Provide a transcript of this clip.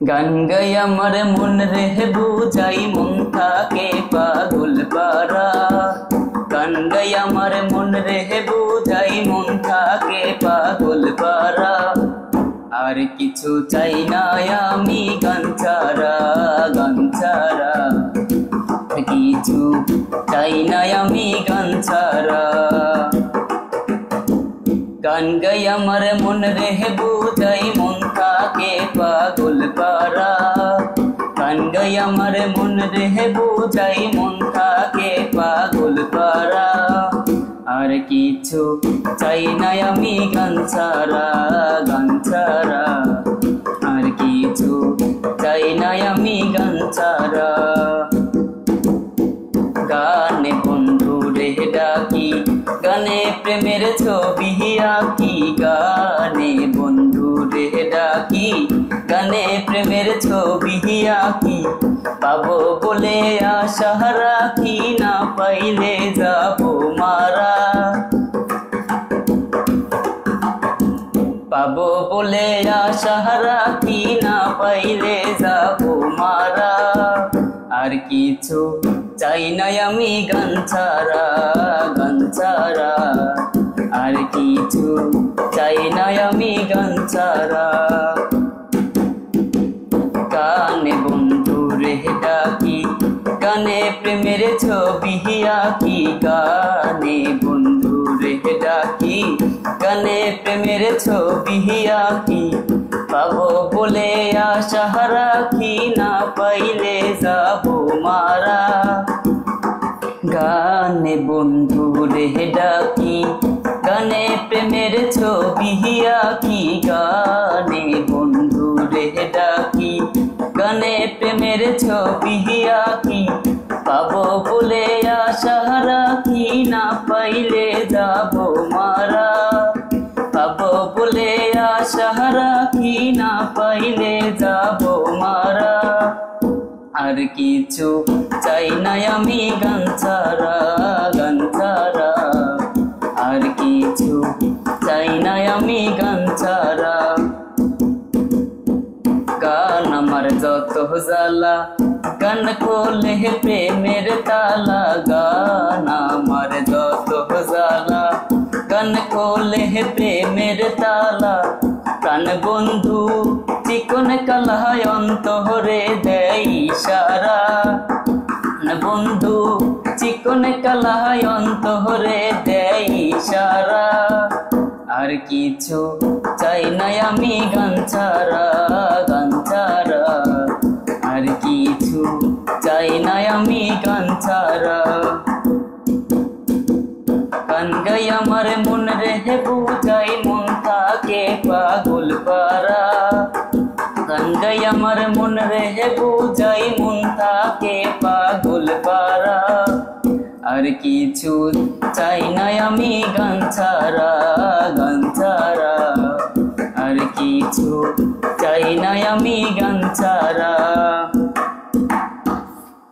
গান গাই আমার মন রে বুঝাই মন থাকে পাগল পারা। গান গাই আমার মন রে বুঝাই মন থাকে পাগল পারা। আর কিছু চাই না আমি গান ছাড়া, গান ছাড়া কিছু চাই না আমি গান ছাড়া। গান গাই আমার মন রে বুঝাই মন থাকে পাগল পারা। গান গাই আমার মন রে বুঝাই মন থাকে পাগল পারা। আর কিছু চাই না আমি গান ছাড়া, গান ছাড়া আর কিছু চাই না আমি গান ছাড়া। গানে বন্ধু রে ডাকি, গানে প্রেমের ছবি আঁকি। গানে বন্ধু রে ডাকি, গানে প্রেমের ছবি আঁকি। পাবো বলে আশা রাখি, না পাইলে যাবো মারা। পাবো বলে আশা রাখি, না পাইলে যাবো মারা। আর কিছু চাই না আমি গান ছাড়া, গান ছাড়া আর কিছু চাই না আমি গান ছাড়া। গানে বন্ধু রে ডাকি, গানে প্রেমের ছবি আঁকি। গানে বন্ধু রে ডাকি, গানে প্রেমের ছবি আঁকি। পাবো বলে আশা রাখি, না পাইলে যাবো মারা। গানে বন্ধু রে ডাকি, গানে প্রেমের ছবি আঁকি। গানে বন্ধু রে ডাকি, গানে প্রেমের ছবি আঁকি। পাবো বলে আশা রাখি, না পাইলে যাবো মারা। পাবো বলে আশা রাখি, না পাইলে যাবো মারা। আর কিছু চাই না আমি গান ছাড়া, গান ছাড়া আর কিছু চাই না আমি গান ছাড়া। গান আমার যত জ্বালা, গান খোলে প্রেমের তালা। গান আমার যত জ্বালা, গান খোলে প্রেমের তালা। প্রাণ বন্ধু চিকন কালায় অন্তরে দেয় ইশারা। বন্ধু চিকন কালায় অন্তরে দেয় ইশারা। আর কিছু চাই না আমি গান ছাড়া, গান ছাড়া আর কিছু চাই না আমি গান ছাড়া। গান গাই আমার মন রে বুঝাই মন থাকে পাগল পারা। গান গাই আমার মন রে বুঝাই মন থাকে পাগল পারা। আর কিছু চাই না আমি গান ছাড়া, গান ছাড়া আর কিছু চাই না আমি গান ছাড়া।